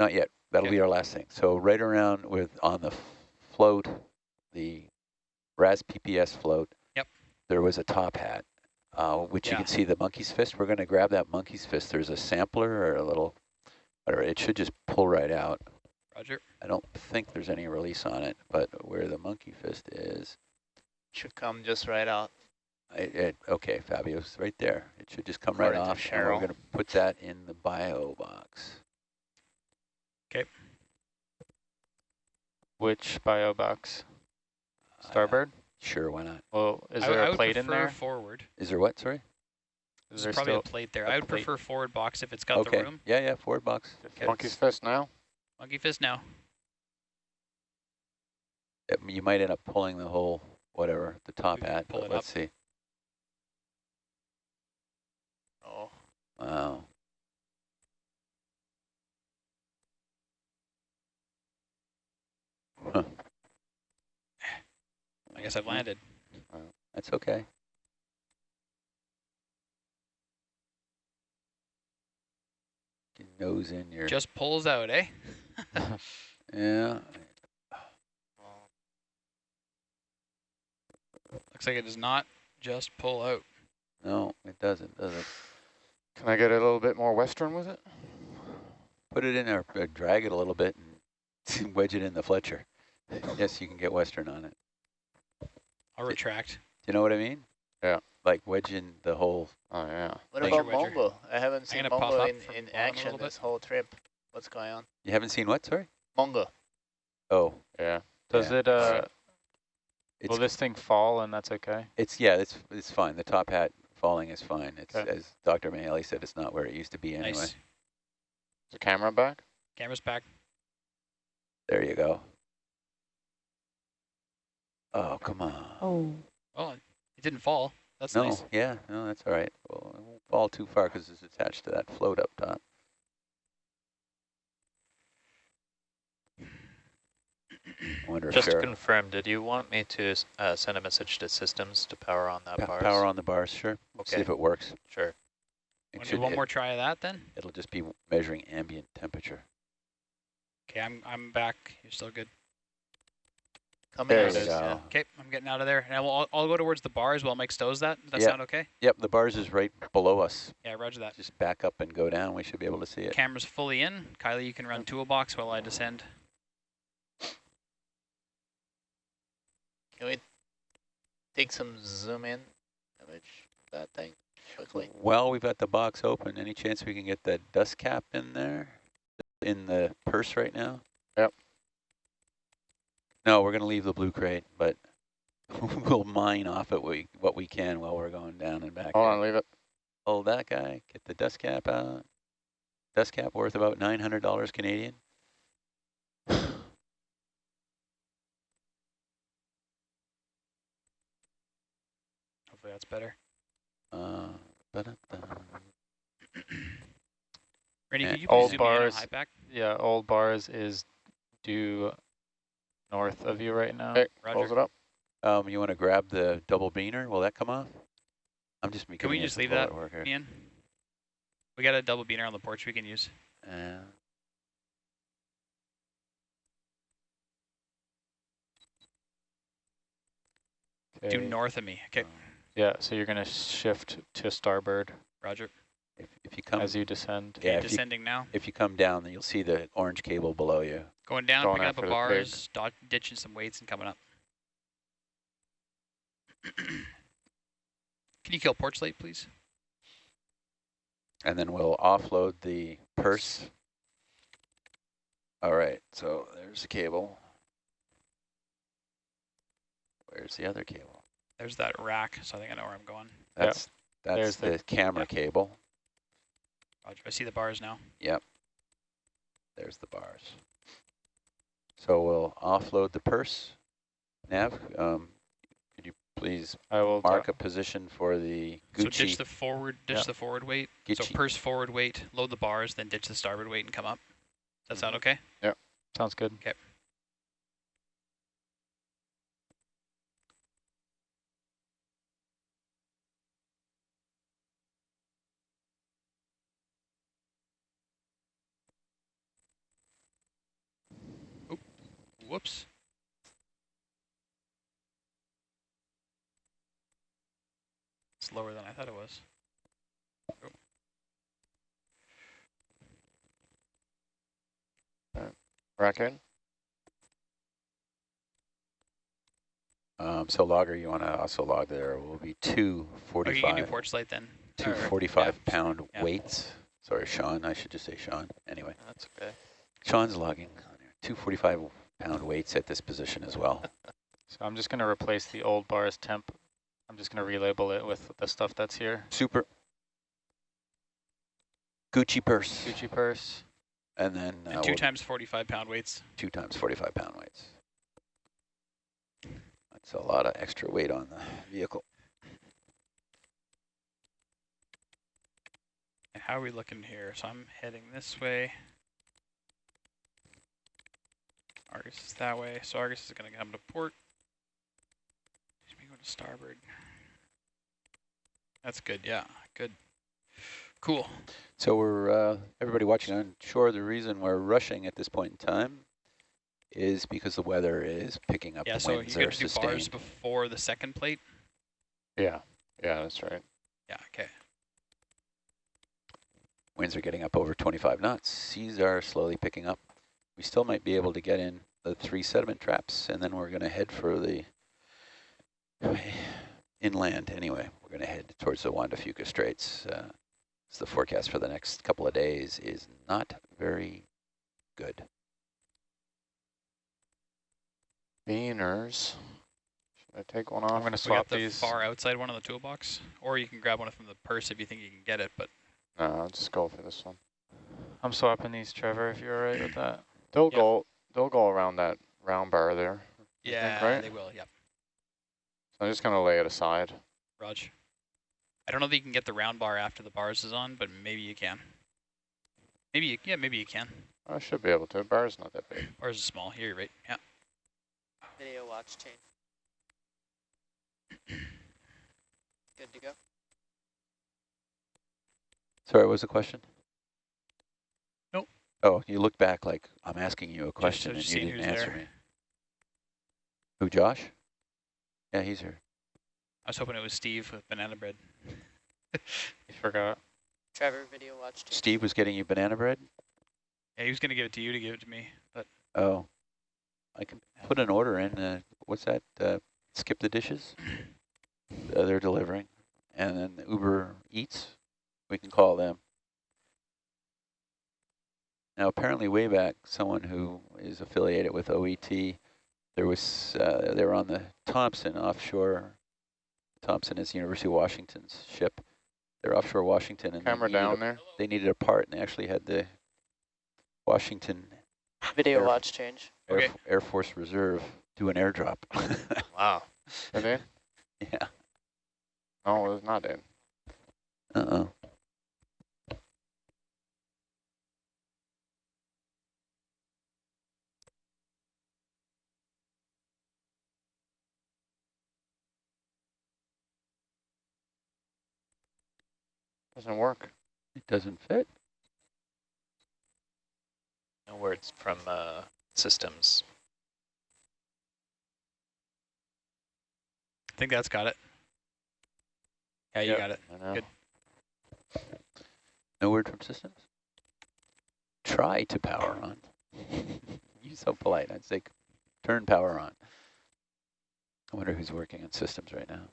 not yet. That'll Okay. be our last thing. So right around on the float, the RAS PPS float, Yep. there was a top hat, which you can see the monkey's fist. We're going to grab that monkey's fist. There's a sampler or a little, or it should just pull right out. Roger. I don't think there's any release on it, but where the monkey fist is. Should come just right out. Okay, Fabio, it's right there. It should just come According right to off. And we're Cheryl. going to put that in the bio box. Okay. Which bio box? Starboard? Sure, why not? Well, is there a plate in there? Forward. Is there what, sorry? There's probably a plate there. I would prefer forward box if it's got the room. Yeah, forward box. Okay. Monkey's fist now? Monkey fist now. You might end up pulling the whole, whatever, the top hat, pull but it let's up. see. Oh. Wow. Huh. I guess I've landed. That's okay. Your nose in your... Just pulls out, eh? Yeah. Looks like it does not just pull out. No, it doesn't, does it? Can I get a little bit more western with it? Put it in there, drag it a little bit and wedge it in the Fletcher. Yes, you can get western on it. I'll retract. Do you know what I mean? Yeah. Like wedge in the whole... Oh, yeah. What Thank about you, Wedger. Mongo? I haven't seen I'm gonna pop Mongo up in from the bottom a action little bit. this whole trip. What's going on? You haven't seen what, sorry? Mongo. Oh. Yeah. Does Yeah. it, will this thing fall and that's okay? It's fine. The top hat falling is fine. It's as Dr. Mahaley said, it's not where it used to be anyway. Nice. Is the camera back? Camera's back. There you go. Oh, come on. Oh. Well, it didn't fall. That's No, nice. yeah, no, that's all right. Well, it won't fall too far because it's attached to that float up top. I wonder if Just to Cheryl- confirm, did you want me to send a message to systems to power on that bars? Power on the bars, sure. Okay. See if it works. Sure. Want to do one more try of that then? It'll just be measuring ambient temperature. Okay, I'm back. You're still good. Coming There out we is, go. Okay, I'm getting out of there. And I'll go towards the bars while Mike stows that. Does that Yeah. sound okay? Yep, the bars is right below us. Yeah, roger that. Just back up and go down. We should be able to see it. Camera's fully in. Kylie, you can run toolbox while I descend. Can we take some zoom in image of that thing quickly? Well, we've got the box open. Any chance we can get that dust cap in there? In the purse right now? Yep. No, we're going to leave the blue crate, but we'll mine off it what we can while we're going down and back. Hold on, leave it. Hold that guy. Get the dust cap out. Dust cap worth about $900 Canadian. Hopefully that's better. Da-da-da. Randy, Yeah. could you please Old zoom me in on bars. high back? Yeah, old bars is due north of you right now. Okay, Roger. Close it up. You want to grab the double beaner? Will that come off? I'm just Can we just leave that, work here. Ian? We got a double beaner on the porch we can use. Due Okay. north of me. Okay, Yeah, so you're going to shift to starboard roger. If you come, as you descend. yeah, Okay, descending now. if you come down, then you'll see the orange cable below you. Going down, Going picking up after a the pig. bars, ditching some weights and coming up. Can you kill porch light, please? And then we'll offload the purse. All right, so there's the cable. Where's the other cable? There's that rack, so I think I know where I'm going. That's There's the camera Yep. cable. Roger, I see the bars now. Yep. There's the bars. So we'll offload the purse. Nav, could you please I will mark a position for the So Gucci? ditch the forward, the forward weight. So Gucci. purse forward weight, load the bars, then ditch the starboard weight and come up. Does that sound okay? Sounds good. Okay. Whoops. It's lower than I thought it was. Racket. So logger, you want to also log there will be two Oh, you can do 45, porch light then. two Or- 45-pound yeah. weights. Sorry, Sean, I should just say Sean. Anyway, That's okay. Sean's logging. Two 45-pound weights at this position as well. So I'm just going to replace the old bars temp. I'm just going to relabel it with the stuff that's here. Super. Gucci purse. Gucci purse. And then And two times 45-pound weights. 2 times 45-pound weights. That's a lot of extra weight on the vehicle. How are we looking here? So I'm heading this way. Argus is that way. So Argus is going to come to port. Let me go to starboard. That's good. Yeah, good. Cool. So we're, everybody watching on shore, the reason we're rushing at this point in time is because the weather is picking up. Yeah, The so winds you're are going to do bars sustained. before the second plate? Yeah. Yeah, that's right. Yeah, okay. Winds are getting up over 25 knots. Seas are slowly picking up. We still might be able to get in the 3 sediment traps, and then we're going to head for the inland anyway. We're going to head towards the Juan de Fuca Straits. So the forecast for the next couple of days is not very good. Beaners. Should I take one I'm off? going to We got swap the these. far outside one on the toolbox, or you can grab one from the purse if you think you can get it, but No, I'll just go for this one. I'm swapping these, Trevor, if you're all right with that. They'll Yeah. they'll go around that round bar there. yeah, right? they will, yep. So I'm just gonna lay it aside. Raj. I don't know that you can get the round bar after the bars is on, but maybe you can. Maybe you, yeah, maybe you can. I should be able to. Bar's not that big. Or is it small? Here, you're right. Yeah. Video watch chain. Good to go. Sorry, what was the question? Nope. Oh, you looked back like I'm asking you a question just and you seeing didn't who's answer there. me. Who, Josh? Yeah, he's here. I was hoping it was Steve with banana bread. You forgot. Trevor, video watch chain. Steve was getting you banana bread? Yeah, he was going to give it to you to give it to me, but Oh, I can put an order in. What's that? Skip the dishes? They're delivering. And then Uber Eats, we can call them. Now, apparently way back, someone who is affiliated with OET, there was, they were on the Thompson offshore. Thompson is University of Washington's ship. They're offshore Washington. And Camera down there. They needed a part, and they actually had the Washington Video watch change. Okay. Air Force Reserve do an airdrop. Wow. It in? Yeah. No, it's not in. Uh-oh. Doesn't work. It doesn't fit. No words from systems. I think that's got it. Yeah, you Yep. got it. I know. Good. No word from systems? Try to power on. You're so polite. I'd say turn power on. I wonder who's working on systems right now.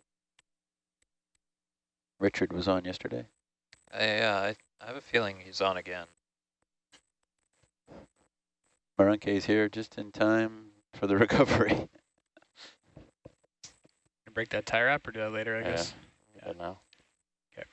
Richard was on yesterday. I have a feeling he's on again. Maranke's here just in time for the recovery. Break that tire up or do that later, I Yeah. guess? Good now. Okay.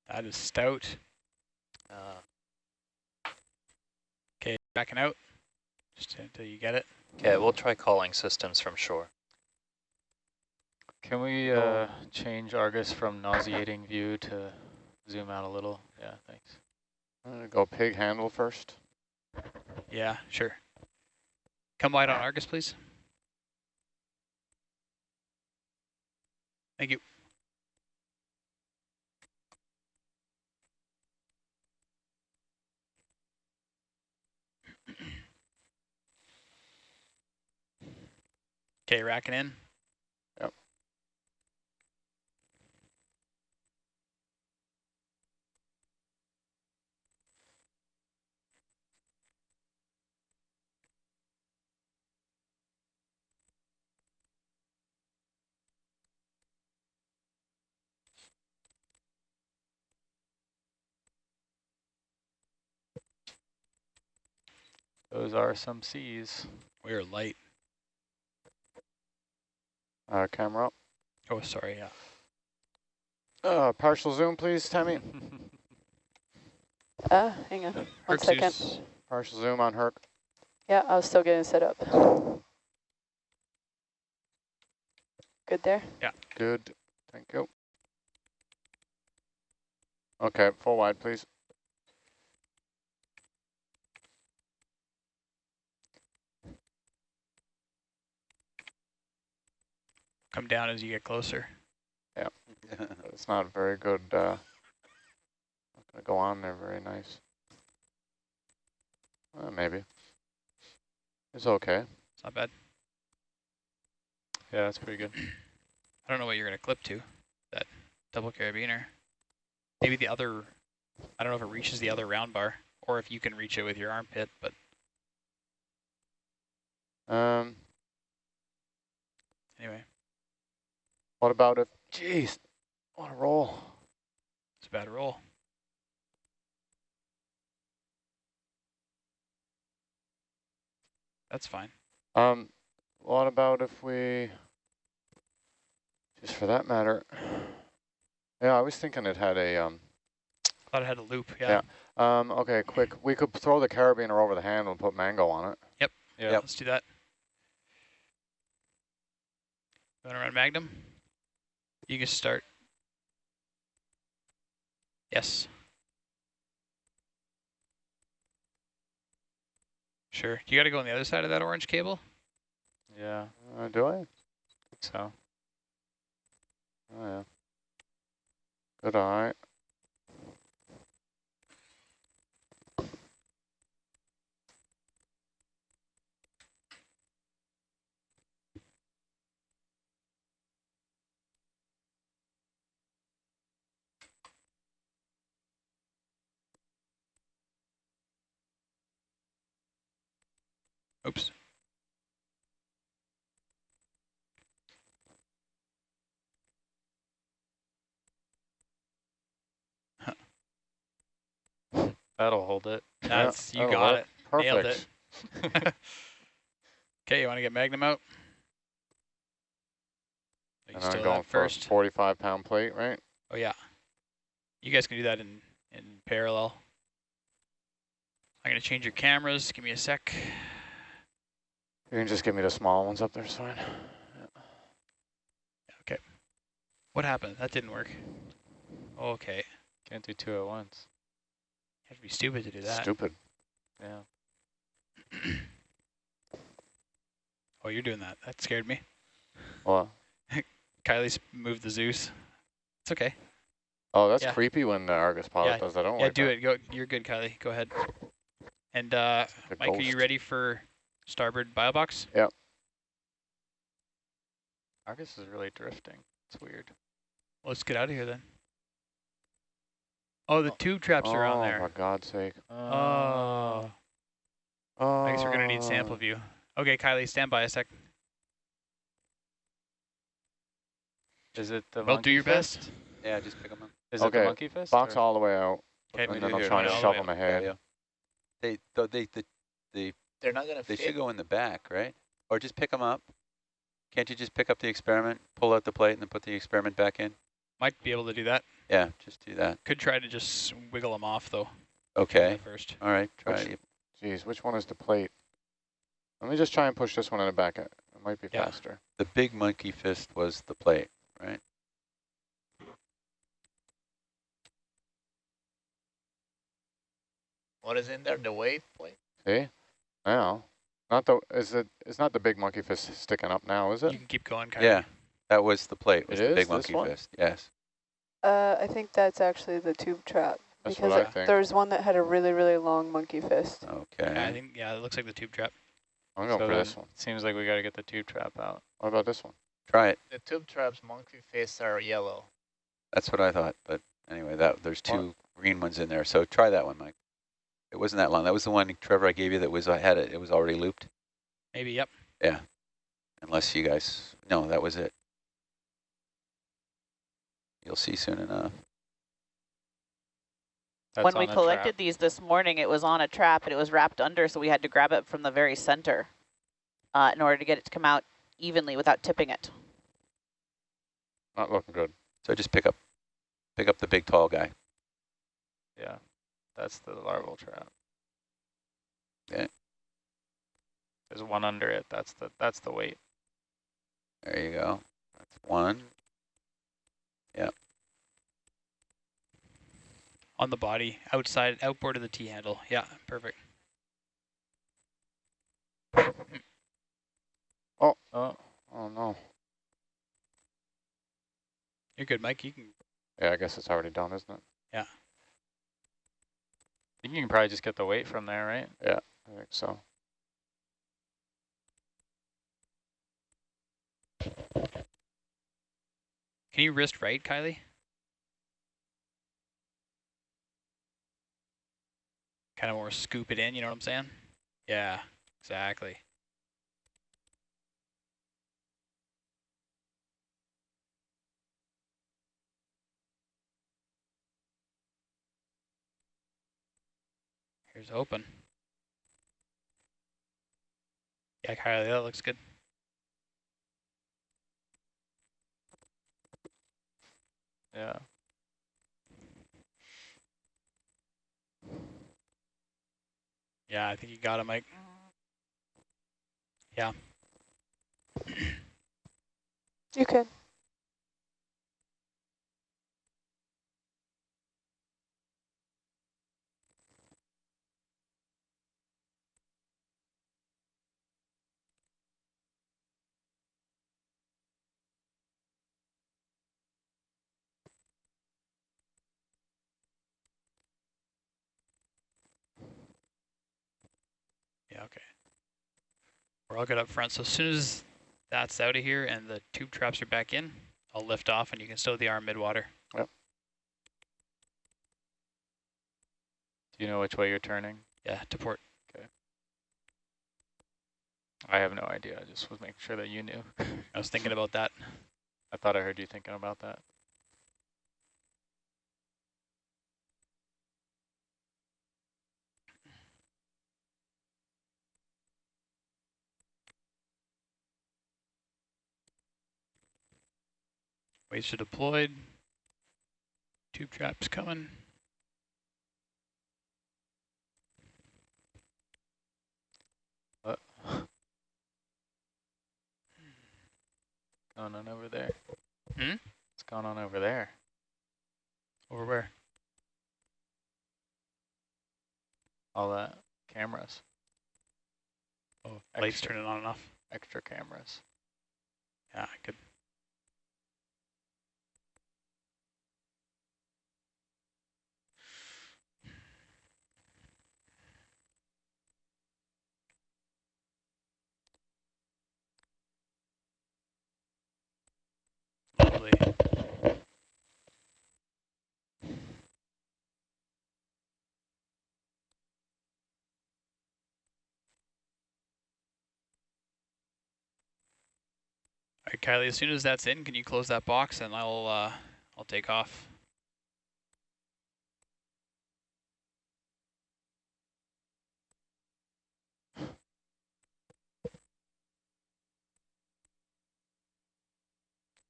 That is stout. Okay, backing out. Just until you get it. Okay, we'll try calling systems from shore. Can we change Argus from nauseating view to zoom out a little? Yeah, thanks. I'm gonna go pig handle first. Yeah, sure. Come wide on Argus, please. Thank you. Okay, racking in. Yep. Those are some C's. We are light. Camera up. Oh, sorry, yeah. Partial zoom, please, Tammy. Hang on one second. Zeus. Partial zoom on Herc. Yeah, I was still getting set up. Good there? Good. Thank you. Okay, full wide, please. Come down as you get closer. But it's not very good. Not gonna go on there very nice. Maybe. It's okay. It's not bad. Yeah, that's pretty good. I don't know what you're going to clip to, that double carabiner. Maybe the other, I don't know if it reaches the other round bar, or if you can reach it with your armpit, but anyway, What about if, jeez, what a roll. it's a bad roll. That's fine. What about if we, just for that matter, yeah, I was thinking it had a, I thought it had a loop, yeah. okay, quick, we could throw the carabiner over the handle and put mango on it. Yep, Yeah. let's do that. You want to run Magnum? You can start. Yes. Sure. You got to go on the other side of that orange cable? Yeah, Do I? I think so. Oh, yeah. Good eye. Oops. That'll hold it. That's, Yeah, you that'll got work. it. Perfect. Nailed it. Okay, you want to get Magnum out? You And still I'm going that for first. a 45-pound plate, right? Oh yeah. You guys can do that in parallel. I'm gonna change your cameras. Give me a sec. You can just give me the small ones up there, it's fine. Okay. What happened? That didn't work. Okay. Can't do two at once. You have to be stupid to do that. Stupid. Yeah. Oh, you're doing that. That scared me. What? Kylie's moved the Zeus. It's okay. Oh, that's Yeah. creepy when the Argus pilot Yeah, does that. I don't Yeah, like do that. it. Go. You're good, Kylie. Go ahead. And The Mike, are you ghost. ready for starboard bio box? Yep. Argus is really drifting. It's weird. Let's get out of here then. Oh, the tube traps are on Oh, there. for God's sake. Oh. I guess we're gonna need sample view. Okay, Kylie, stand by a sec. Is it the Well, monkey do your fist? best. Yeah, just pick them up. Is it Okay, the monkey fist? Box or- all the way out, Okay, and we then do I'll here. try to All the shove way them up. ahead. Yeah. They're not going to They fit. should go in the back, right? Or just pick them up. Can't you just pick up the experiment, pull out the plate, and then put the experiment back in? Might be able to do that. Yeah, just do that. Could try to just wiggle them off though. Okay. First. All right. Try Which- it. Jeez, which one is the plate? Let me just try and push this one in the back. It might be Yeah. faster. The big monkey fist was the plate, right? What is in there? The weight plate? See? Now, it's not the big monkey fist sticking up now, is it? You can keep going, Kylie. Yeah, that was the plate. Was It the is big this monkey one? fist? Yes. I think that's actually the tube trap. That's Because what I think. there's one that had a really, really long monkey fist. Okay. Yeah, I think, yeah, it looks like the tube trap. I'm going So for then this one. seems like we got to get the tube trap out. What about this one? Try it. The tube traps monkey face are yellow. That's what I thought. But anyway, there's two green ones in there. So try that one, Mike. It wasn't that long. That was the one, Trevor, I gave you that was it was already looped. Maybe, yep. Yeah. Unless you guys, no, that was it. You'll see soon enough. That's When on we the collected trap. these this morning, it was on a trap and it was wrapped under, so we had to grab it from the very center in order to get it to come out evenly without tipping it. Not looking good. So just pick up the big tall guy. Yeah, that's the larval trap. Okay. There's one under it. That's the weight. There you go. That's one. Yeah. On the body, outboard of the T-handle. Yeah, perfect. Oh Oh, no. You're good, Mike. You can. Yeah, I guess it's already done, isn't it? Yeah. I think you can probably just get the weight from there, right? Yeah, I think so. Can you wrist right, Kylie? Kind of more scoop it in, you know what I'm saying? Yeah, exactly. Here's open. Yeah, Kylie, that looks good. Yeah. Yeah, I think you got it, Mike. Yeah. You can. Yeah, okay. We're all good up front. So as soon as that's out of here and the tube traps are back in, I'll lift off and you can stow the arm mid-water. Yep. Do you know which way you're turning? Yeah, to port. I have no idea. I just was making sure that you knew. I was thinking about that. I thought I heard you thinking about that. Weights are deployed. Tube traps coming. What? Going on over there? Hmm? What's going on over there? Over where? All that cameras, Oh, lights Extra. turning on and off. extra cameras. Yeah, good. Lovely. All right, Kylie, as soon as that's in, can you close that box and I'll take off.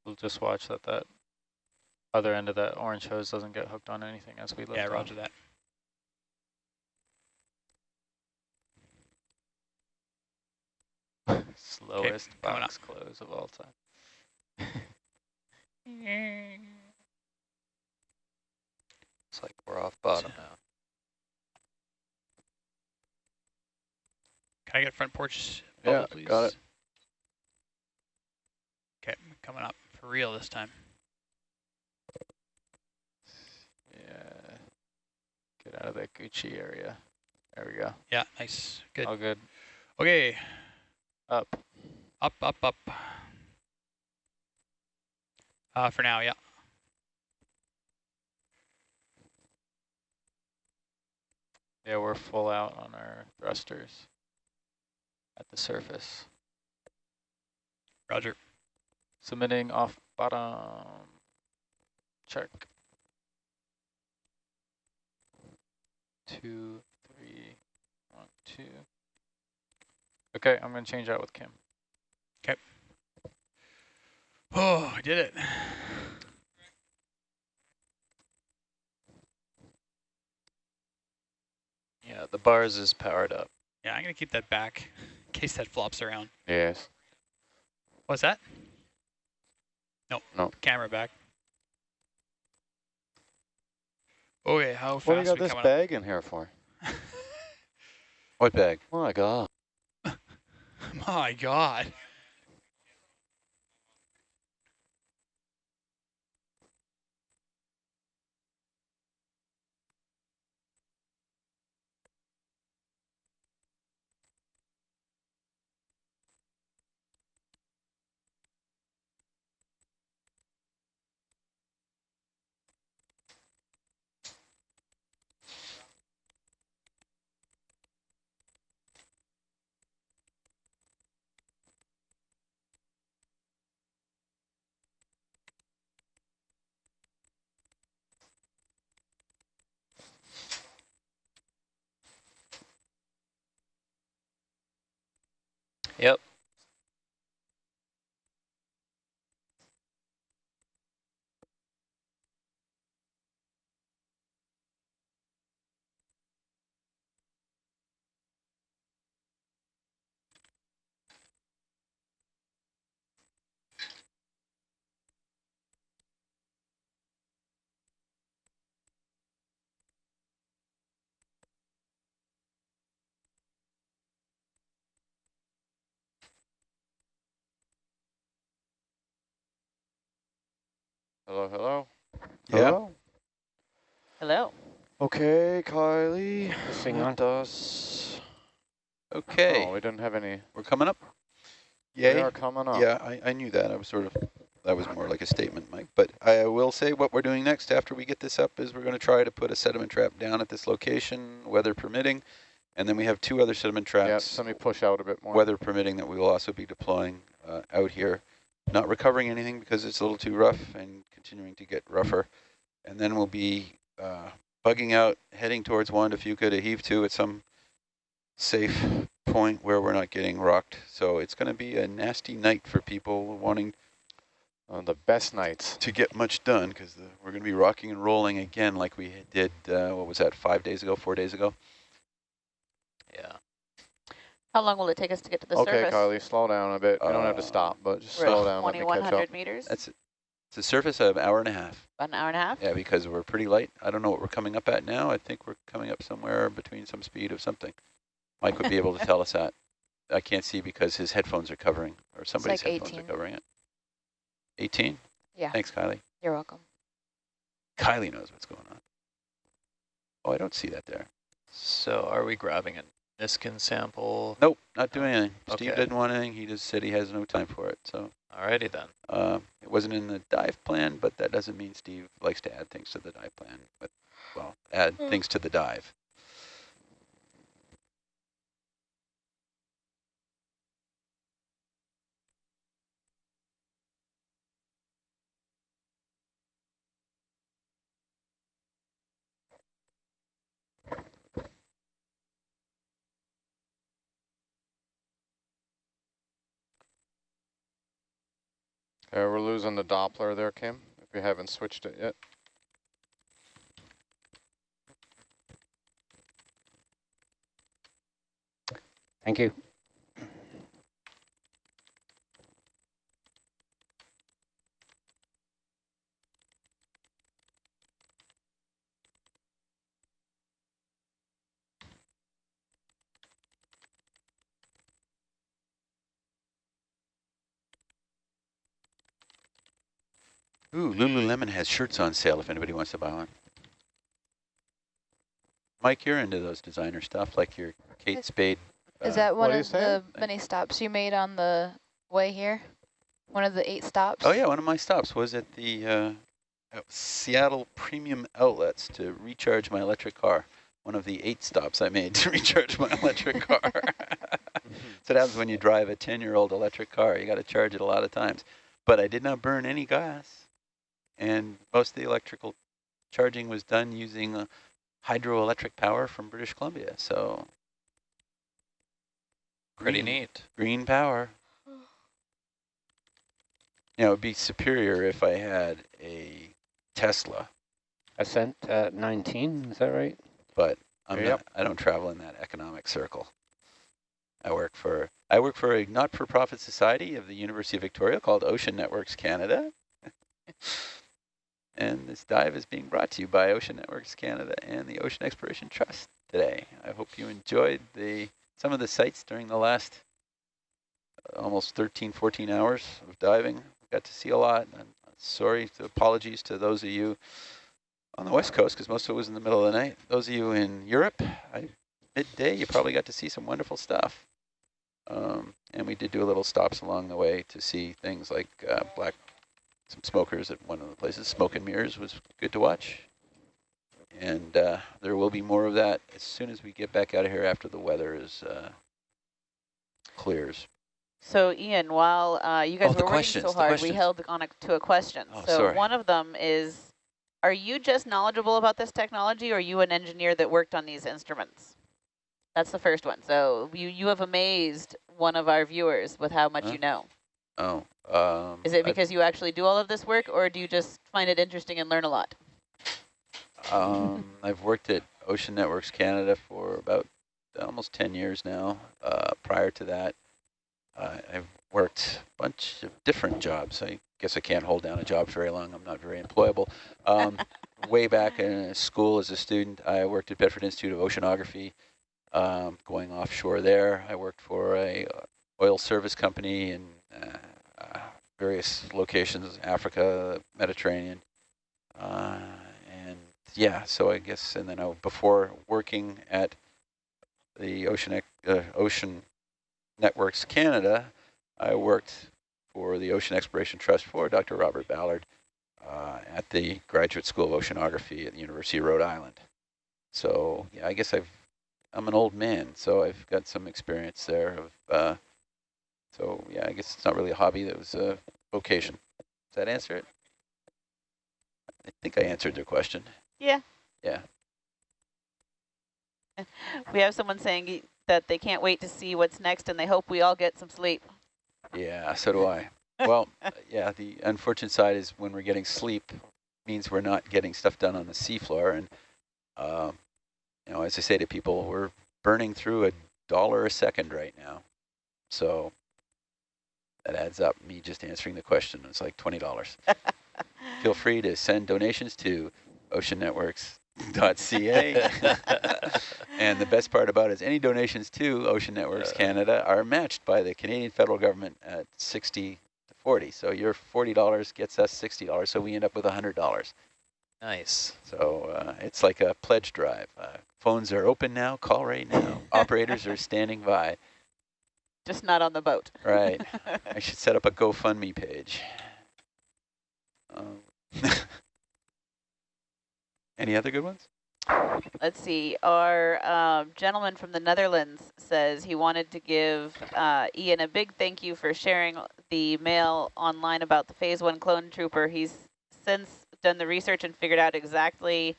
We'll just watch that other end of that orange hose doesn't get hooked on anything as we lift Yeah, off. roger that. Slowest coming box close of all time. It's like we're off bottom now. Can I get front porch Yeah, bubble, please? got it. Okay, I'm coming up for real this time. Yeah. Get out of that Gucci area. There we go. Yeah, nice. Good. All good. Okay, Up. up, up, up. For now, yeah. Yeah, we're full out on our thrusters at the surface. Roger. Submitting off bottom. Check. 2, 3, 1, 2. Okay, I'm going to change out with Kim. Okay. Oh, I did it. Yeah, the bars is powered up. Yeah, I'm going to keep that back in case that flops around. Yes. What's that? No. No. Camera back. Okay, how fast What do you got we this coming bag in here for? What bag? Oh my God. up? My God. Yep. Hello, hello. Yeah. Hello. Hello. Okay, Kylie. Missing Let on. us. Okay. Oh, we didn't have any. We're coming up. We Yay. are coming up. Yeah, I knew that. I was that was more like a statement, Mike. But I will say what we're doing next after we get this up is we're going to try to put a sediment trap down at this location, weather permitting. And then we have 2 other sediment traps. Yeah, so let me push out a bit more. Weather permitting, that we will also be deploying out here. Not recovering anything because it's a little too rough and continuing to get rougher. And then we'll be bugging out, heading towards Juan de Fuca to heave to at some safe point where we're not getting rocked. So it's going to be a nasty night for people wanting The best nights. to get much done, because we're going to be rocking and rolling again like we did, what was that, 4 days ago? Yeah. How long will it take us to get to the Okay, surface? Kylie, slow down a bit. You don't have to stop, but just slow down. Let me catch up. 2,100 meters? It's a surface of an hour and a half. About an hour and a half? Yeah, because we're pretty light. I don't know what we're coming up at now. I think we're coming up somewhere between some speed of something. Mike would be able to tell us that. I can't see because his headphones are covering, or somebody's like headphones 18. are covering it. 18? Yeah. Thanks, Kylie. You're welcome. Kylie knows what's going on. Oh, I don't see that there. So are we grabbing a Niskin sample? Nope, not doing anything. Steve Okay. didn't want anything. He just said he has no time for it. So Alrighty then. it wasn't in the dive plan, but that doesn't mean Steve likes to add things to the dive plan. But, well, add things to the dive. We're losing the Doppler there, Kim, if we haven't switched it yet. Thank you. Ooh, Lululemon has shirts on sale if anybody wants to buy one. Mike, you're into those designer stuff, like your Kate Spade. Is that one what are you of saying? the many stops you made on the way here? One of the 8 stops? Oh yeah, one of my stops was at the Seattle Premium Outlets to recharge my electric car. One of the 8 stops I made to recharge my electric car. So that happens when you drive a 10-year-old electric car. You got to charge it a lot of times. But I did not burn any gas. And most of the electrical charging was done using hydroelectric power from British Columbia. So Pretty neat. green power. You know, it would be superior if I had a Tesla, Ascent at 19, is that right? but I'm Yep. not, I don't travel in that economic circle. I work for a not-for-profit society of the University of Victoria called Ocean Networks Canada. And this dive is being brought to you by Ocean Networks Canada and the Ocean Exploration Trust today. I hope you enjoyed some of the sights during the last almost 13, 14 hours of diving. We got to see a lot. And apologies to those of you on the West Coast, because most of it was in the middle of the night. Those of you in Europe, midday, you probably got to see some wonderful stuff. And we did do a little stops along the way to see things like some smokers at one of the places. Smoke and Mirrors was good to watch. And there will be more of that as soon as we get back out of here after the weather is clears. So Ian, while you guys were working so hard, we held on to a question. Oh, so sorry. One of them is, are you just knowledgeable about this technology, or are you an engineer that worked on these instruments? That's the first one. So you have amazed one of our viewers with how much you know. Oh. Is it because you actually do all of this work, or do you just find it interesting and learn a lot? I've worked at Ocean Networks Canada for about almost 10 years now. Prior to that, I've worked a bunch of different jobs. I guess I can't hold down a job very long. I'm not very employable. Way back in school as a student, I worked at Bedford Institute of Oceanography, going offshore there. I worked for a oil service company in various locations, Africa, Mediterranean. And yeah, so I guess, and then before working at the Ocean Networks Canada, I worked for the Ocean Exploration Trust for Dr. Robert Ballard at the Graduate School of Oceanography at the University of Rhode Island. So yeah, I guess I'm an old man, so I've got some experience there. So yeah, I guess it's not really a hobby, that was a vocation. Does that answer it? I think I answered their question. Yeah. Yeah. We have someone saying that they can't wait to see what's next, and they hope we all get some sleep. Yeah, so do I. Well, yeah, the unfortunate side is when we're getting sleep means we're not getting stuff done on the seafloor. And, you know, as I say to people, we're burning through $1 a second right now. So that adds up, me just answering the question. It's like $20. Feel free to send donations to oceannetworks.ca. And the best part about it is any donations to Ocean Networks Canada are matched by the Canadian federal government at 60 to 40. So your $40 gets us $60, so we end up with $100. Nice. So it's like a pledge drive. Phones are open now, call right now. Operators are standing by. Just not on the boat. Right. I should set up a GoFundMe page. Any other good ones? Let's see. Our gentleman from the Netherlands says he wanted to give Ian a big thank you for sharing the mail online about the Phase 1 clone trooper. He's since done the research and figured out exactly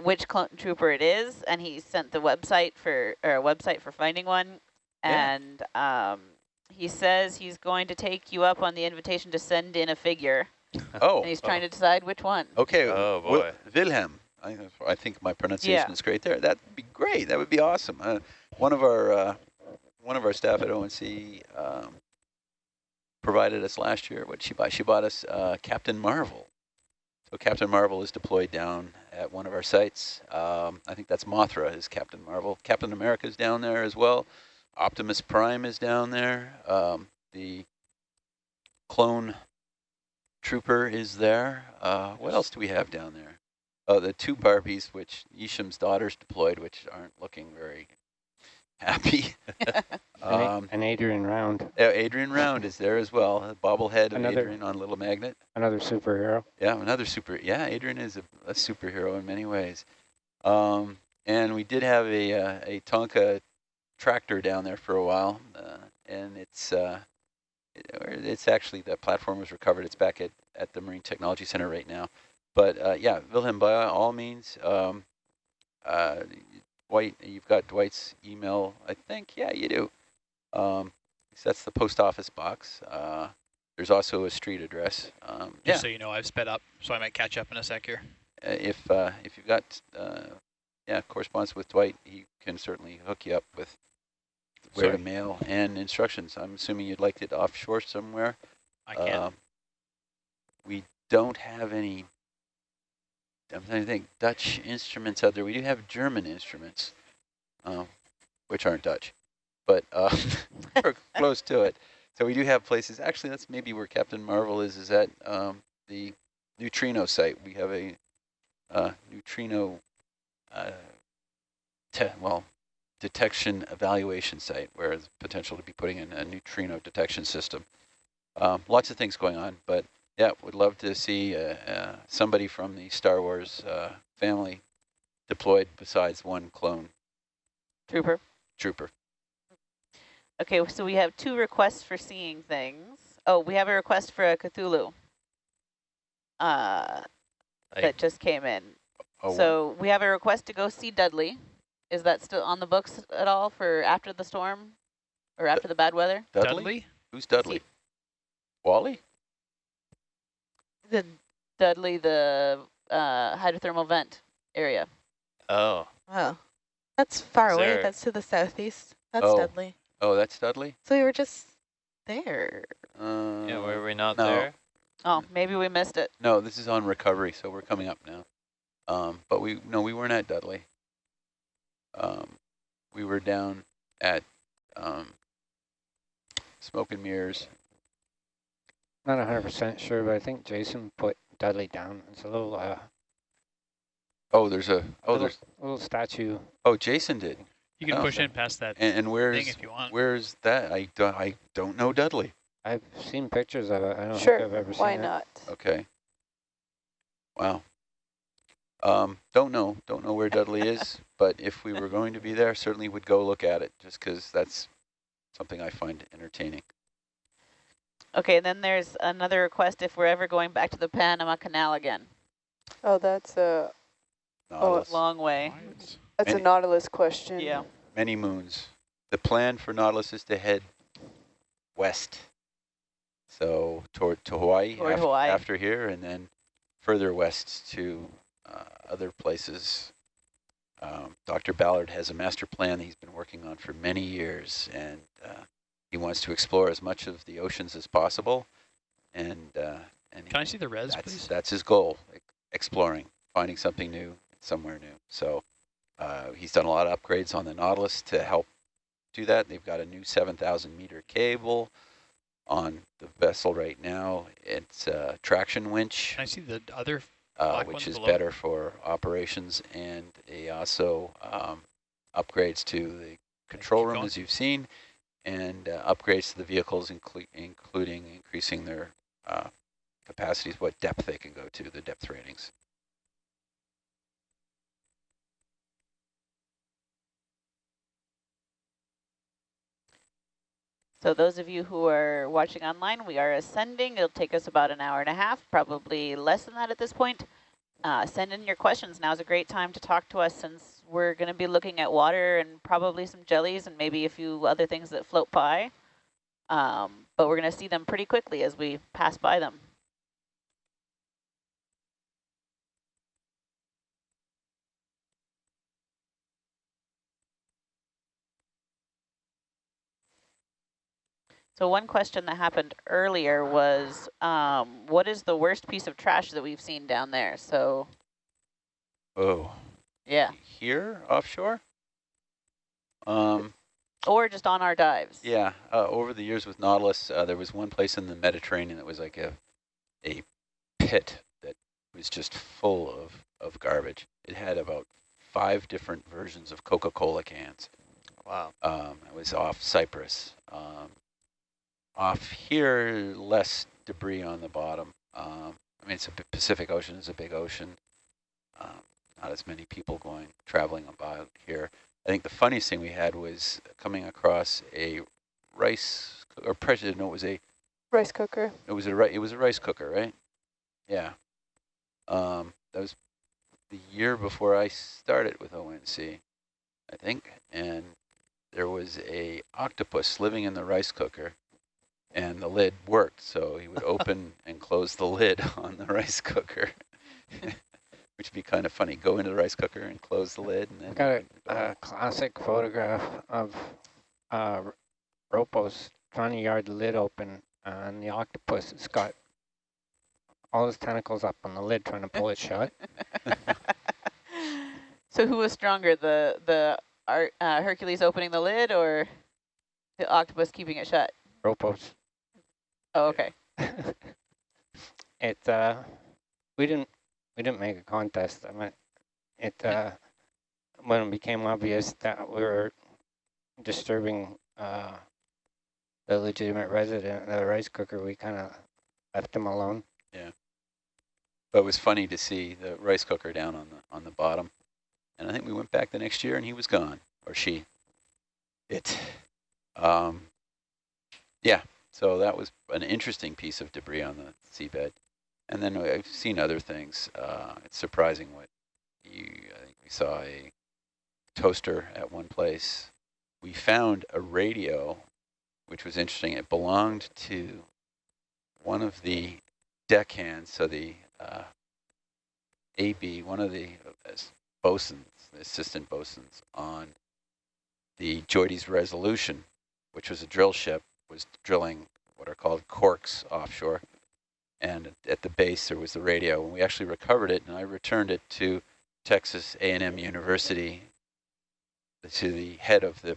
which clone trooper it is, and he sent the website for finding one. Yeah. And he says he's going to take you up on the invitation to send in a figure. Oh. And he's trying to decide which one. Okay. Oh, boy. Wilhelm. I think my pronunciation is great there. That'd be great. That would be awesome. One of our staff at ONC provided us last year. What did she buy? She bought us Captain Marvel. So Captain Marvel is deployed down at one of our sites. I think that's Mothra is Captain Marvel. Captain America is down there as well. Optimus Prime is down there. The clone Trooper is there. What else do we have down there? Oh, the two Barbies, which hhmm's daughters deployed, which aren't looking very happy. And Adrian Round, Adrian Round is there as well. A bobblehead of Another- Adrian on little magnet. another superhero. Yeah, yeah, Adrian is a superhero in many ways. And we did have a Tonka tractor down there for a while, and it's actually, the platform was recovered. It's back at the Marine Technology Center right now. But yeah, Wilhelm, by all means, Dwight, you've got Dwight's email, I think. Yeah, you do. That's the post office box. There's also a street address. Just so you know, I've sped up, so I might catch up in a sec here. If you've got correspondence with Dwight, he can certainly hook you up with where to mail and instructions. I'm assuming you'd like it offshore somewhere. I can. We don't have any, I'm trying to think, Dutch instruments out there. We do have German instruments, which aren't Dutch, but we're close to it. So we do have places. Actually, that's maybe where Captain Marvel is at the neutrino site. We have a neutrino detection evaluation site where there's potential to be putting in a neutrino detection system. Lots of things going on, but yeah, would love to see somebody from the Star Wars family deployed besides one clone Trooper. Okay, so we have 2 requests for seeing things. Oh, we have a request for a Cthulhu that just came in. Oh, So we have a request to go see Dudley. Is that still on the books at all for after the storm or after the bad weather? Dudley? Who's Dudley? Wally? The Dudley, the hydrothermal vent area. Oh. Oh, that's far Is away. there- That's to the southeast. That's Oh. Dudley. Oh, that's Dudley? So we were just there. Yeah, were we not no. there? Oh, maybe we missed it. No, this is on recovery, so we're coming up now. But we weren't at Dudley. We were down at Smoke and Mirrors. Not 100% sure, but I think Jason put Dudley down. It's a little There's a little statue. Oh, Jason did. You can push in past that and where's thing if you want. Where's that? I don't know Dudley. I've seen pictures of it. I don't Sure, think I've ever seen why it. not? Okay. Wow. Don't know where Dudley is, but if we were going to be there, certainly would go look at it, just because that's something I find entertaining. Okay, and then there's another request if we're ever going back to the Panama Canal again. Oh, that's a Nautilus. Long way. that's a Nautilus question. Yeah. Many moons. The plan for Nautilus is to head west, so to Hawaii, Toward Hawaii. after here, and then further west to other places. Dr. Ballard has a master plan that he's been working on for many years, and he wants to explore as much of the oceans as possible. And Can I see the res, please? that's his goal: exploring, finding something new, somewhere new. So he's done a lot of upgrades on the Nautilus to help do that. They've got a new 7,000 meter cable on the vessel right now. It's a traction winch. Can I see the other Which ones is below? better for operations, and they also upgrades to the control room, going. as you've seen, and upgrades to the vehicles, including increasing their capacities, what depth they can go to, the depth ratings. So those of you who are watching online, we are ascending. It'll take us about an hour and a half, probably less than that at this point. Send in your questions. Now's a great time to talk to us, since we're going to be looking at water and probably some jellies and maybe a few other things that float by. But we're going to see them pretty quickly as we pass by them. So one question that happened earlier was, what is the worst piece of trash that we've seen down there? So, Oh. yeah. Here, offshore? Or just on our dives. Yeah, over the years with Nautilus, there was one place in the Mediterranean that was like a pit that was just full of garbage. It had about 5 different versions of Coca-Cola cans. Wow. It was off Cyprus. Off here, less debris on the bottom. I mean, it's a Pacific Ocean, it's a big ocean. Not as many people traveling about here. I think the funniest thing we had was coming across a rice, or pressure, no, it was a Rice cooker. It was a rice cooker, right? Yeah. That was the year before I started with ONC, I think. And there was a octopus living in the rice cooker, and the lid worked. So he would open and close the lid on the rice cooker, which would be kind of funny. Go into the rice cooker and close the lid. And then got a classic photograph of Ropo's trying to yard the lid open, and the octopus has got all his tentacles up on the lid trying to pull it shut. So who was stronger, the Hercules opening the lid or the octopus keeping it shut? Ropo's. Oh, okay. We didn't make a contest. I mean, when it became obvious that we were disturbing the legitimate resident of the rice cooker, we kind of left him alone. Yeah. But it was funny to see the rice cooker down on the bottom. And I think we went back the next year and he was gone, or she. Yeah, so that was an interesting piece of debris on the seabed. And then I've seen other things. It's surprising I think we saw a toaster at one place. We found a radio, which was interesting. It belonged to one of the deckhands, so the AB, one of the bosuns, the assistant bosuns on the Joydes Resolution, which was a drill ship, was drilling what are called corks offshore. And at the base there was the radio, and we actually recovered it, and I returned it to Texas A&M University, to the head of the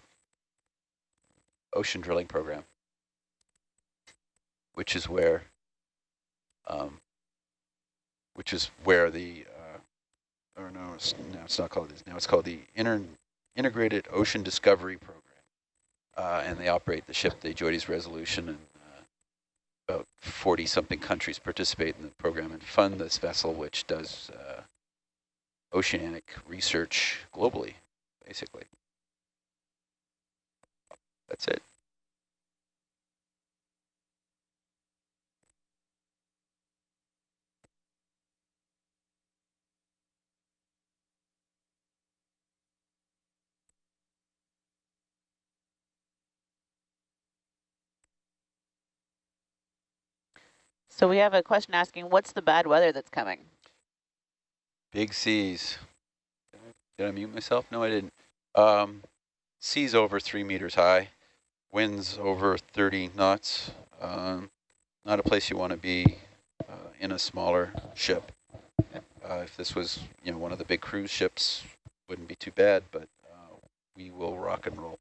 ocean drilling program, which is where the or no, it's not called this now. It's called the Integrated Ocean Discovery Program, and they operate the ship, the Joydes Resolution, and about 40-something countries participate in the program and fund this vessel, which does oceanic research globally, basically. That's it. So we have a question asking, what's the bad weather that's coming? Big seas. Did I mute myself? No, I didn't. Seas over 3 meters high, winds over 30 knots. Not a place you want to be in a smaller ship. If this was, one of the big cruise ships, wouldn't be too bad, but we will rock and roll.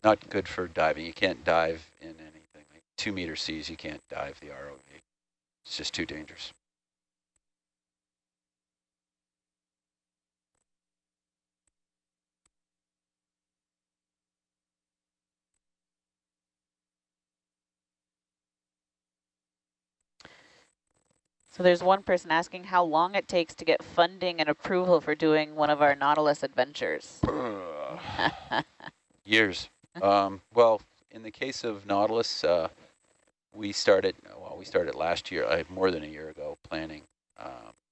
Not good for diving. You can't dive in anything. Like 2 meter seas, you can't dive the ROV. It's just too dangerous. So there's one person asking how long it takes to get funding and approval for doing one of our Nautilus adventures. Years. Well, in the case of Nautilus, we started last year, more than a year ago, planning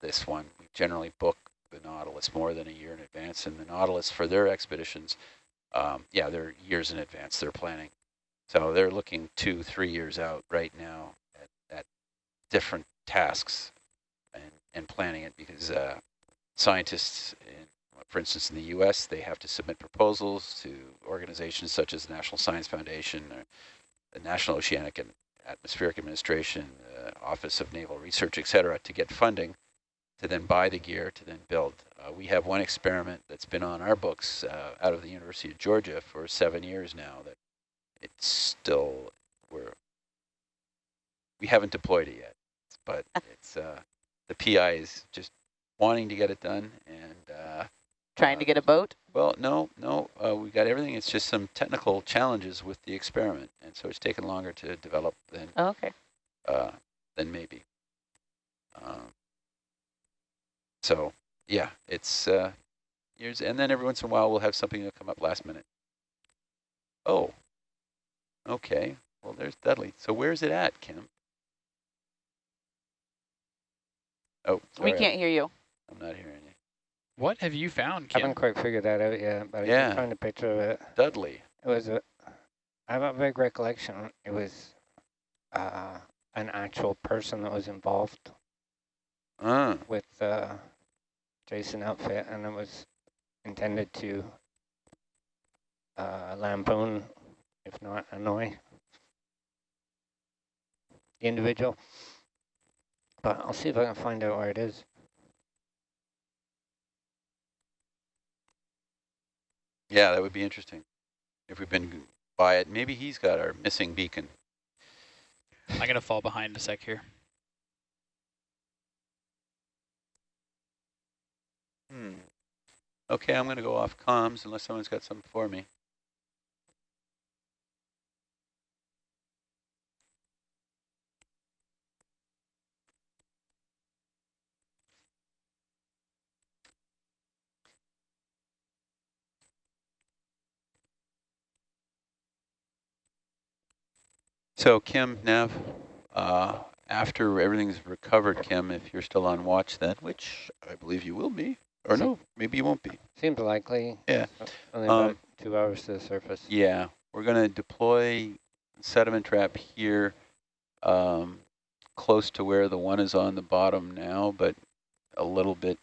this one. We generally book the Nautilus more than a year in advance, and the Nautilus for their expeditions, they're years in advance, they're planning. So they're looking 2-3 years out right now at different tasks and planning it, because scientists, for instance, in the U.S., they have to submit proposals to organizations such as the National Science Foundation, or the National Oceanic and Atmospheric Administration, Office of Naval Research, etc., to get funding to then buy the gear to then build. We have one experiment that's been on our books out of the University of Georgia for 7 years now that it's still, we haven't deployed it yet, but it's the PI is just wanting to get it done, and Trying to get a boat? well, no, we got everything. It's just some technical challenges with the experiment, and so it's taken longer to develop than Okay. Maybe. So yeah, it's years, and then every once in a while we'll have something that'll come up last minute. Oh, okay. Well, there's Dudley. So where's it at, Kim? Oh, sorry, We can't hear you. I'm not hearing you. What have you found, I Kim? haven't quite figured that out yet, but I Yeah. can find a picture of it. Dudley. It was I have a vague recollection. It was an actual person that was involved with Jason outfit, and it was intended to lampoon, if not annoy, the individual. But I'll see if I can find out where it is. Yeah, that would be interesting. If we've been by it, maybe he's got our missing beacon. I'm going to fall behind a sec here. Okay, I'm going to go off comms unless someone's got something for me. So Kim, Nav, after everything's recovered, Kim, if you're still on watch then, which I believe you will be, or no, maybe you won't be. Seems likely. Yeah. Only about 2 hours to the surface. Yeah, we're going to deploy sediment trap here close to where the one is on the bottom now, but a little bit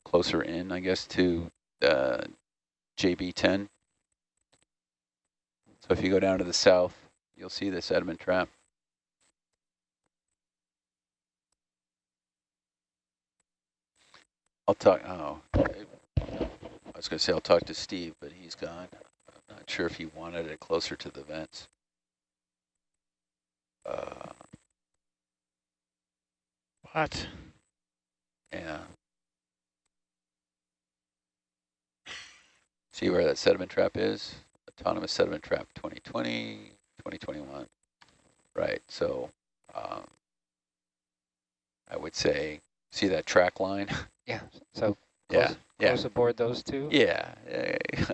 closer in, I guess, to JB10. So if you go down to the south, you'll see the sediment trap. I'll talk, I was going to say I'll talk to Steve, but he's gone. I'm not sure if he wanted it closer to the vents. What? Yeah. See where that sediment trap is? Autonomous sediment trap 2020, 2021. Right, so I would say, see that track line? Yeah, so close aboard those two? Yeah,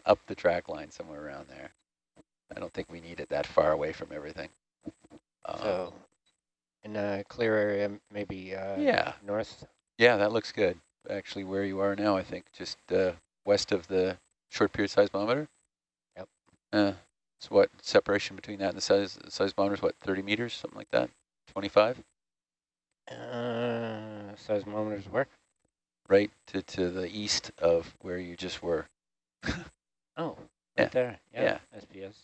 up the track line somewhere around there. I don't think we need it that far away from everything. So in a clear area, maybe north? Yeah, that looks good. Actually, where you are now, I think, just west of the short period seismometer. Yep. So what, separation between that and the seismometer is what, 30 meters, something like that? 25? Seismometers where? Right to the east of where you just were. Oh, right there. Yeah. SPS.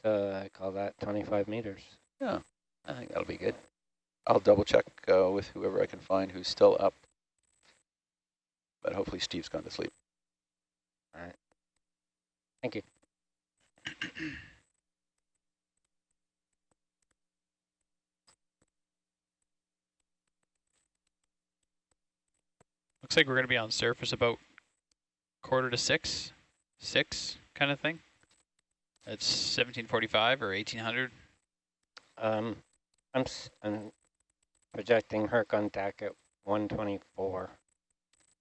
So I call that 25 meters. Yeah, I think that'll be good. I'll double check with whoever I can find who's still up. But hopefully Steve's gone to sleep. All right. Thank you. Looks like we're going to be on surface about 5:45, 6 kind of thing. It's 1745 or 1800. I'm projecting Herc on deck at 124.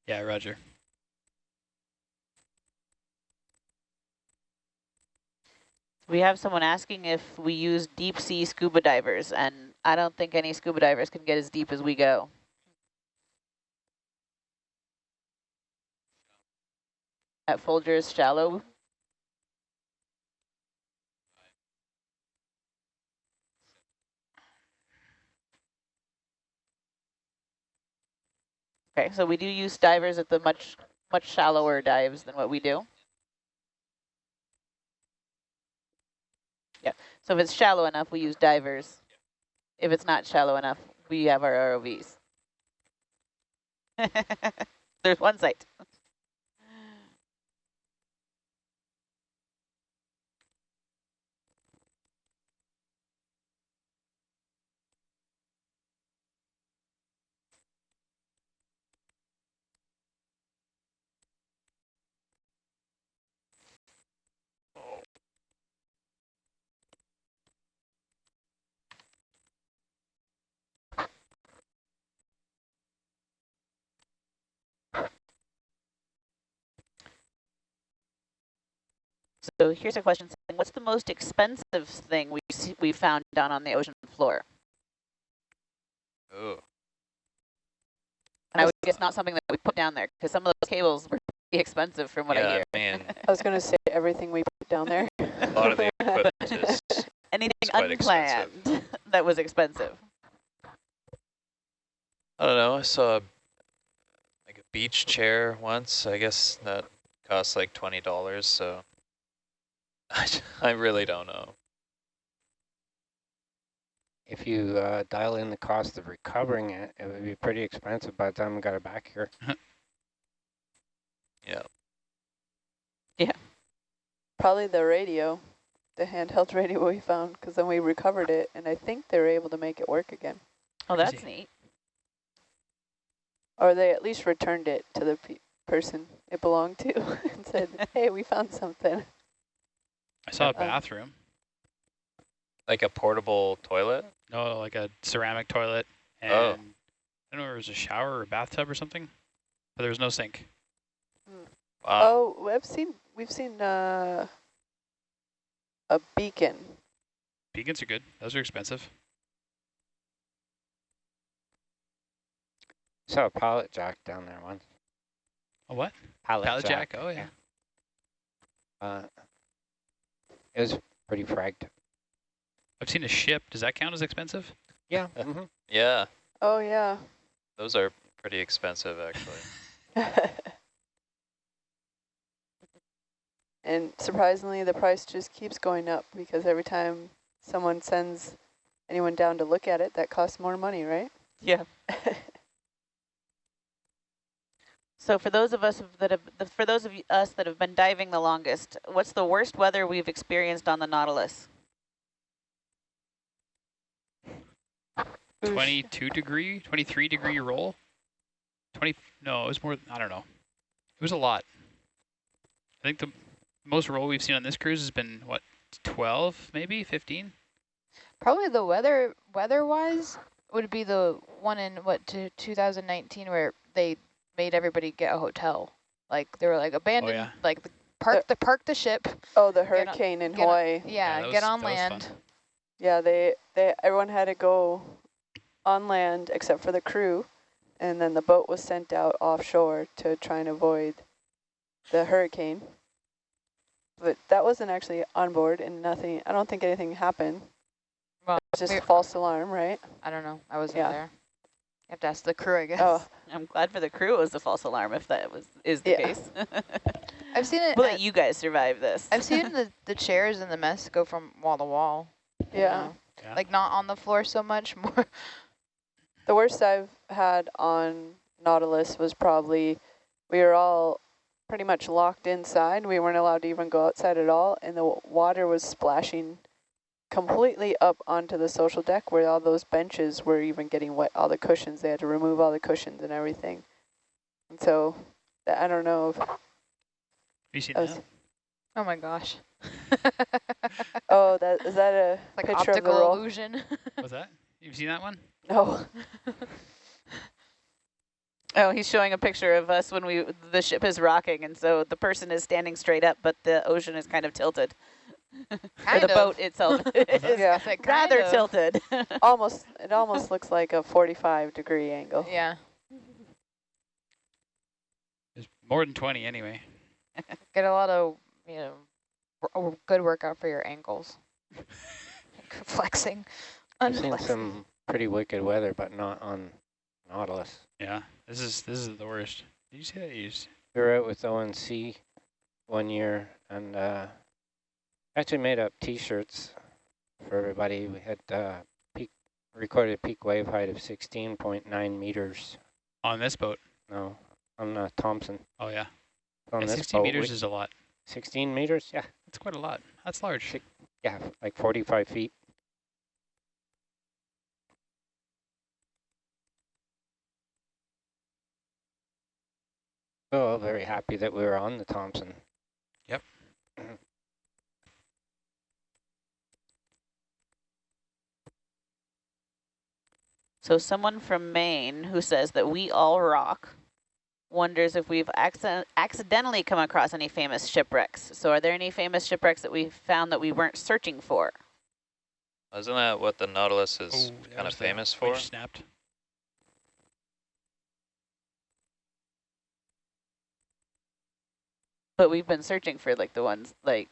Yeah, roger. We have someone asking if we use deep sea scuba divers, and I don't think any scuba divers can get as deep as we go. At Folger's shallow. Okay, so we do use divers at the much shallower dives than what we do. Yeah, so if it's shallow enough, we use divers. If it's not shallow enough, we have our ROVs. There's one site. So here's a question saying, what's the most expensive thing we found down on the ocean floor? Oh. And I would guess not something that we put down there, because some of those cables were pretty expensive from what I hear. Man, I was going to say everything we put down there. a lot of the equipment is Anything quite unplanned expensive. that was expensive? I don't know. I saw like a beach chair once. I guess that cost like $20. So I really don't know. If you dial in the cost of recovering it, it would be pretty expensive by the time we got it back here. Yeah. Yeah. Probably the radio, the handheld radio we found, because then we recovered it, and I think they were able to make it work again. Oh, that's neat. Or they at least returned it to the person it belonged to and said, hey, we found something. I saw a bathroom. Like a portable toilet? No, like a ceramic toilet. And I don't know if it was a shower or a bathtub or something, but there was no sink. Wow. Oh, we've seen a beacon. Beacons are good. Those are expensive. Saw a pallet jack down there once. A what? Pallet jack. Oh, yeah. It was pretty fragged. I've seen a ship. Does that count as expensive? Yeah. Yeah. Oh, yeah. Those are pretty expensive, actually. And surprisingly, the price just keeps going up because every time someone sends anyone down to look at it, that costs more money, right? Yeah. So for those of us that have been diving the longest, what's the worst weather we've experienced on the Nautilus? 23 degree roll. No, it was more. I don't know. It was a lot. I think the most roll we've seen on this cruise has been what, 12, maybe 15. Probably the weather-wise would be the one in 2019 where they made everybody get a hotel. Like they were like abandoned, like park the ship. Oh, the hurricane in Hawaii. Get on land. Yeah, everyone had to go on land except for the crew, and then the boat was sent out offshore to try and avoid the hurricane. But that wasn't actually on board, and nothing. I don't think anything happened. Well, it was just a false alarm, right? I don't know. I wasn't there. You have to ask the crew, I guess. Oh, I'm glad for the crew it was a false alarm if that is the case. I've seen it. We'll let you guys survive this. I've seen the chairs in the mess go from wall to wall. Yeah. Like not on the floor so much, more. The worst I've had on Nautilus was probably, we were all pretty much locked inside. We weren't allowed to even go outside at all, and the water was splashing completely up onto the social deck where all those benches were even getting wet, all the cushions. They had to remove all the cushions and everything. And so, I don't know. Have you seen that? Oh my gosh. Oh, is that a like picture of the optical roll? illusion? What's that? You've seen that one? No. Oh, he's showing a picture of us when the ship is rocking, and so the person is standing straight up, but the ocean is kind of tilted. Or the boat itself is rather tilted. It almost looks like a 45-degree angle. Yeah. It's more than 20 anyway. Get a lot of, good workout for your ankles. Flexing. I've seen some pretty wicked weather, but not on Nautilus. Yeah, this is the worst. Did you see that? We were out with ONC one year and actually made up T-shirts for everybody. We had recorded peak wave height of 16.9 meters. On this boat? No, on Thompson. Oh, yeah. On this 16 boat, meters is a lot. 16 meters? Yeah. That's quite a lot. That's large. Yeah, like 45 feet. Oh, very happy that we were on the Thompson. Yep. So someone from Maine who says that we all rock wonders if we've accidentally come across any famous shipwrecks. So are there any famous shipwrecks that we've found that we weren't searching for? Isn't that what the Nautilus is kind of famous for? Snapped. But we've been searching for like the ones like.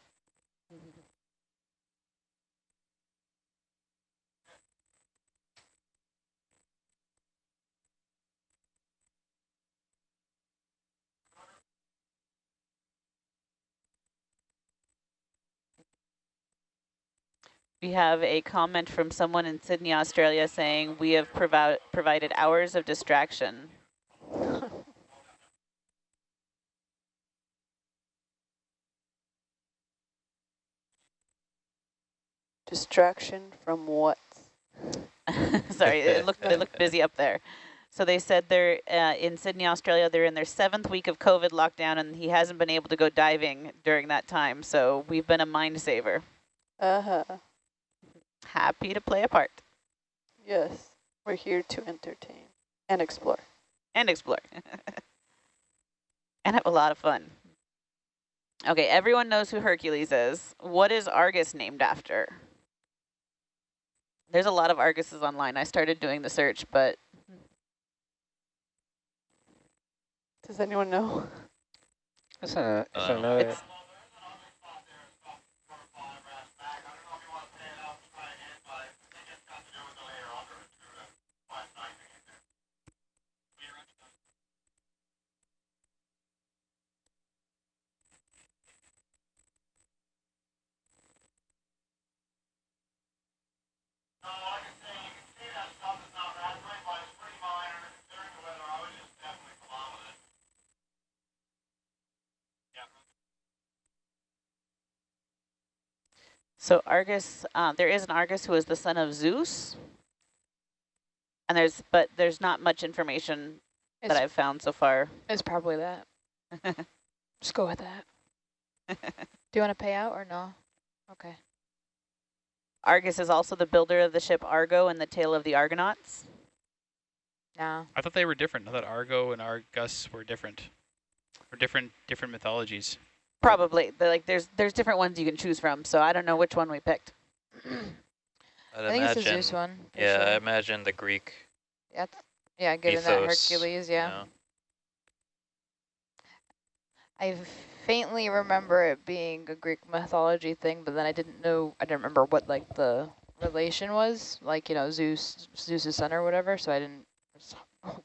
We have a comment from someone in Sydney, Australia saying we have provided hours of distraction. Distraction from what? Sorry, it looked busy up there. So they said they're in Sydney, Australia, they're in their 7th week of COVID lockdown, and he hasn't been able to go diving during that time. So we've been a mind saver. Uh-huh. Happy to play a part. Yes, we're here to entertain and explore. And explore. And have a lot of fun. Okay, everyone knows who Hercules is. What is Argus named after? There's a lot of Arguses online. I started doing the search, but... Does anyone know? It's another... So Argus, there is an Argus who is the son of Zeus. And there's not much information that I've found so far. It's probably that. Just go with that. Do you want to pay out or no? Okay. Argus is also the builder of the ship Argo and the Tale of the Argonauts. No. I thought they were different. I thought Argo and Argus were different. Or different mythologies. Probably. There's different ones you can choose from, so I don't know which one we picked. I think it's the Zeus one. Yeah, sure. I imagine the Greek. Yeah, given that ethos, Hercules, yeah. You know. I faintly remember it being a Greek mythology thing, but then I didn't remember what like the relation was, like, you know, Zeus's son or whatever, so I didn't,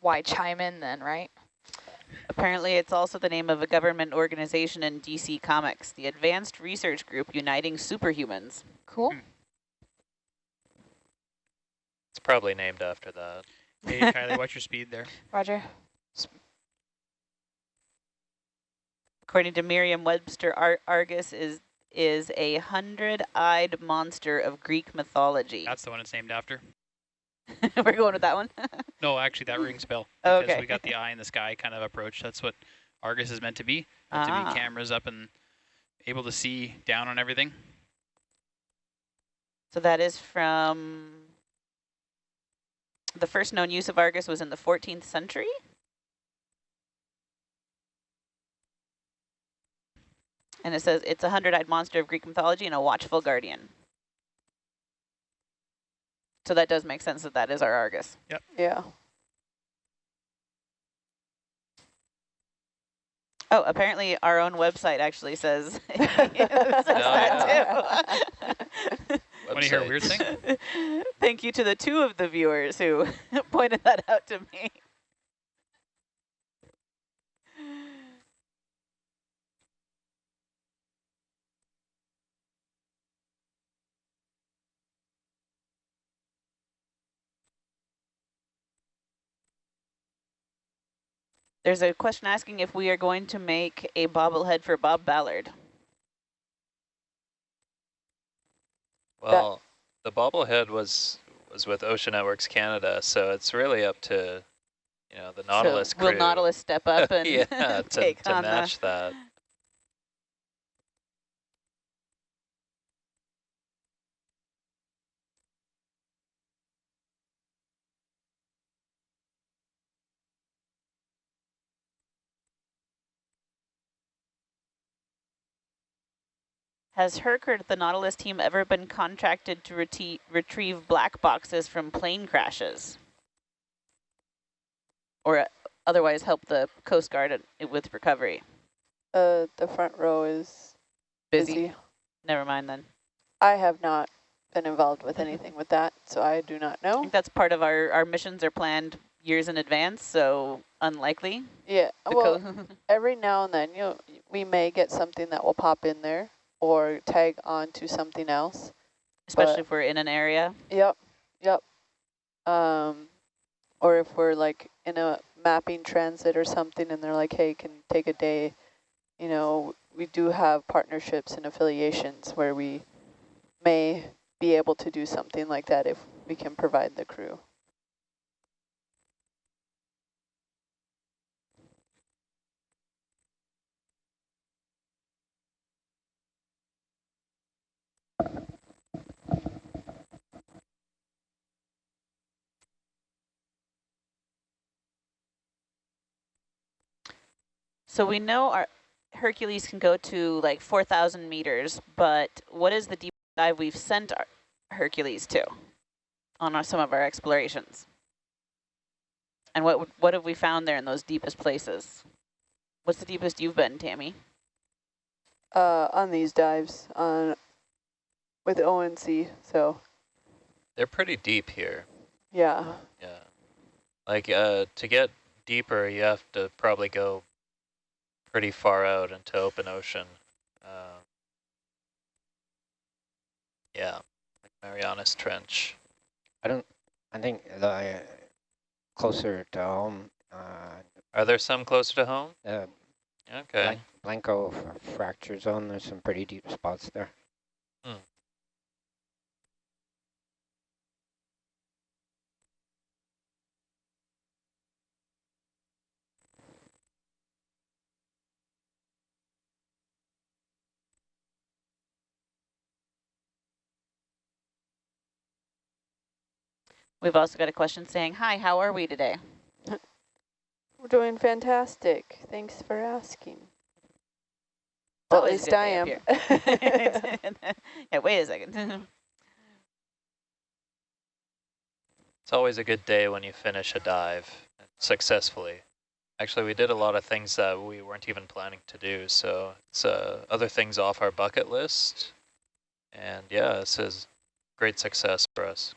why chime in then, right? Apparently it's also the name of a government organization in DC Comics, the Advanced Research Group Uniting Superhumans. Cool. It's probably named after that. Hey, Kylie, watch your speed there. Roger. According to Merriam-Webster, Argus is a 100-eyed monster of Greek mythology. That's the one it's named after. We're going with that one? No, actually, that rings a bell. Okay. Because we got the eye in the sky kind of approach. That's what Argus is meant to be. Meant to be cameras up and able to see down on everything. So that is from... The first known use of Argus was in the 14th century? And it says it's a 100-eyed monster of Greek mythology and a watchful guardian. So that does make sense that is our Argus. Yep. Yeah. Oh, apparently our own website actually says, that too. Want to hear a weird thing? Thank you to the 2 of the viewers who pointed that out to me. There's a question asking if we are going to make a bobblehead for Bob Ballard. Well, the bobblehead was with Ocean Networks Canada, so it's really up to, you know, the Nautilus crew. Will Nautilus step up and yeah, take to on match that? Has Herc or the Nautilus team ever been contracted to retrieve black boxes from plane crashes? Or otherwise help the Coast Guard with recovery? The front row is busy. Never mind then. I have not been involved with anything with that, so I do not know. I think that's part of our missions are planned years in advance, so unlikely. Yeah, well, every now and then we may get something that will pop in there or tag on to something else. Especially if we're in an area. Yep. Or if we're like in a mapping transit or something and they're like, hey, can take a day. You know, we do have partnerships and affiliations where we may be able to do something like that if we can provide the crew. So we know our Hercules can go to like 4,000 meters, but what is the deep dive we've sent our Hercules to on some of our explorations? And what have we found there in those deepest places? What's the deepest you've been, Tammy? On these dives with ONC, so. They're pretty deep here. Yeah. Yeah. Like to get deeper, you have to probably go pretty far out into open ocean. Yeah, like Marianas Trench. I think the closer to home. Are there some closer to home? Okay. Blanco fracture zone, there's some pretty deep spots there. We've also got a question saying, hi, how are we today? We're doing fantastic. Thanks for asking. Well, at least I am. Yeah, wait a second. It's always a good day when you finish a dive successfully. Actually, we did a lot of things that we weren't even planning to do, so it's other things off our bucket list. And yeah, this is great success for us.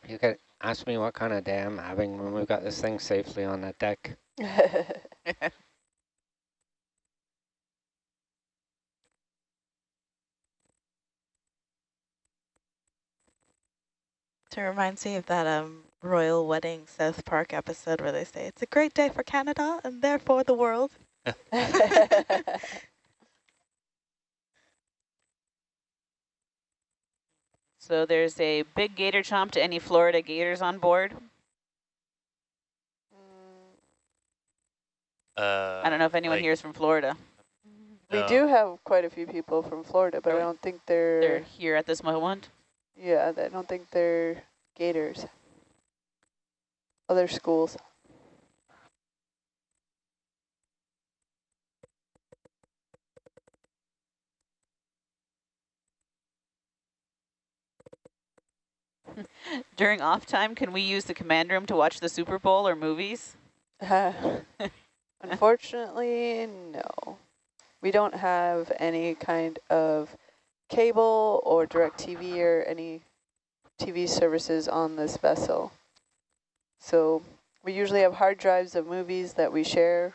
You could ask me what kind of day I'm having when we've got this thing safely on the deck. It reminds me of that Royal Wedding South Park episode where they say, it's a great day for Canada and therefore the world. So there's a big gator chomp to any Florida gators on board. I don't know if anyone here is from Florida. We do have quite a few people from Florida, but I don't think they're here at this moment. Yeah, I don't think they're gators. Other schools. During off time, can we use the command room to watch the Super Bowl or movies? Unfortunately, no. We don't have any kind of cable or direct TV or any TV services on this vessel. So we usually have hard drives of movies that we share